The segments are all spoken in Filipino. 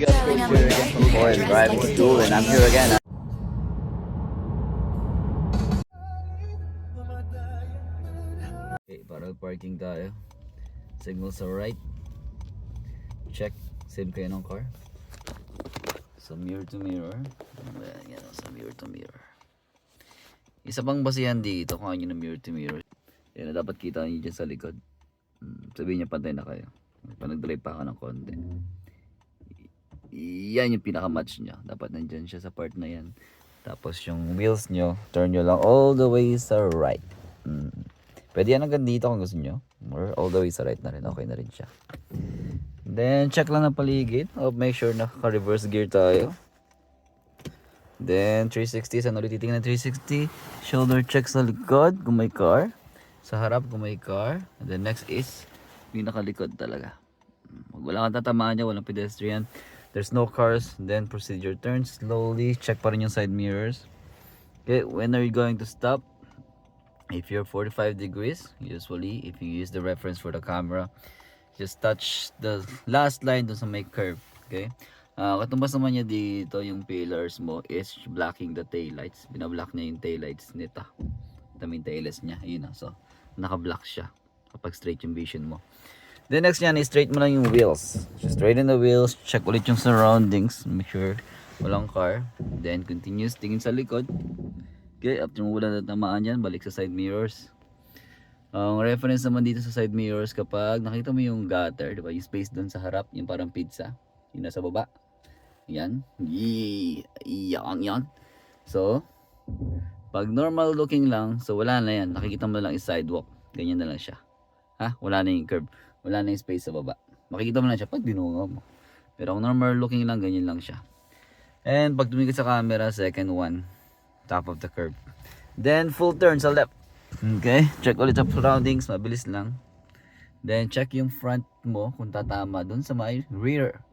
got Chris here again from Foreign Driving School, and I'm here again. Okay, parallel parking tayo. Signal sa right. Check. Same kayo ng car. So mirror to mirror. Yan, sa mirror to mirror. Isa pang basihan dito kung ano yung mirror to mirror. Yan na dapat kita nyo dyan sa likod. Sabihin niya pantay na kayo. Pa nag-drive pa ka ng konti. Yan yung pinaka-match niya. Dapat nandyan siya sa part na yan. Tapos yung wheels nyo, turn nyo lang all the way sa right. Pwede yan hanggang dito kung gusto nyo. Or all the way sa right na rin. Okay na rin siya. Then check lang ng paligid. Make sure naka-reverse gear tayo. Then 360. Saan ulit titingnan 360? Shoulder check sa likod kung may car. Sa harap kung may car. And then next is pinakalikod talaga. Wala kang tatamaan niya, walang pedestrian. There's no cars. Then procedure, turn slowly. Check pa rin yung side mirrors. Okay, when are you going to stop? If you're 45 degrees, usually if you use the reference for the camera, just touch the last line dun sa may curve. Okay, katumbas naman niya dito yung pillars mo is blocking the taillights. Binablock niya yung taillights nito. Ito yung taillights niya. Ayun na. So naka-block siya kapag straight yung vision mo. Then next yan is straight mo lang yung wheels. Just straighten the wheels. Check ulit yung surroundings. Make sure walang car. Then continuous tingin sa likod. Okay, after mo wala natamaan yan, balik sa side mirrors. Ang reference naman dito sa side mirrors, kapag nakita mo yung gutter, diba? Yung space doon sa harap, yung parang pizza, yung nasa baba. Yan. Yan. So, pag normal looking lang, so wala na yan. Nakikita mo na lang yung sidewalk. Ganyan na lang siya. Ha? Wala na yung curb. Wala na yung space sa baba. Makikita mo na siya pag dinungaw mo. Pero kung normal looking lang, ganyan lang siya. And pag tumingin sa camera, second one. Top of the curve. Then full turn sa left. Okay, check ulit sa surroundings, mabilis lang. Then check yung front mo kung tatama dun sa may rear.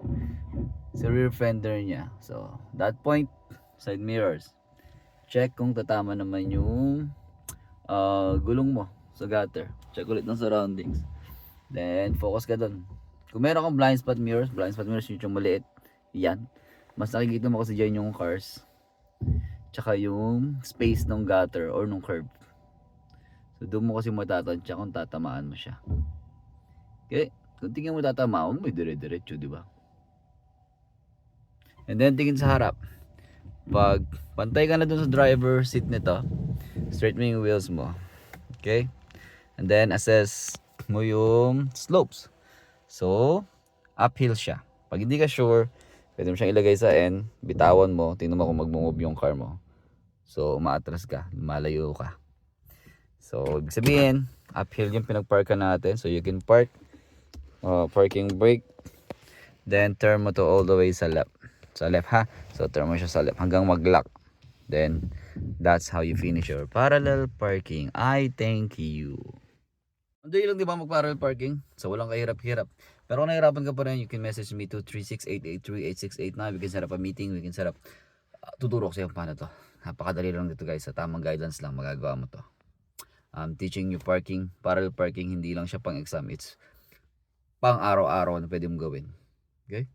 Sa rear fender niya. So, that point, side mirrors. Check kung tatama naman yung gulong mo sa gutter. Check ulit ng surroundings. Then focus ka dun. Kung meron kang blind spot mirrors yung maliit. Yan. Mas nakikita mo kasi dyan yung cars. Tsaka yung space ng gutter or ng curb. So doon mo kasi matatansya kung tatamaan mo siya. Okay? Kung tingin mo tatamaan mo, may dire-diretso, di ba? And then tingin sa harap. Pag pantay ka na doon sa driver seat nito, straight mo yung wheels mo. Okay? And then assess mo yung slopes. So, uphill siya. Pag hindi ka sure, pwede mo siyang ilagay sa N, bitawan mo, tingnan mo kung mag-move yung car mo. So, umaatras ka, lumalayo ka. So, ibig sabihin, uphill yung pinag-parkan natin. So, you can park, parking brake, then turn mo to all the way sa left. Sa left ha? So, turn mo siya sa left hanggang mag-lock. Then, that's how you finish your parallel parking. I thank you. Hindi lang di ba mag-parallel parking? So, walang kahirap-hirap. Pero kung nahirapan ka pa rin, you can message me to 368838689. We can set up a meeting. We can set up, tuturo ko sa'yo paano to. Napakadali lang dito guys. Sa tamang guidelines lang magagawa mo to. Teaching you parking, parallel parking, hindi lang siya pang exam. It's pang araw-araw na pwede mong gawin. Okay?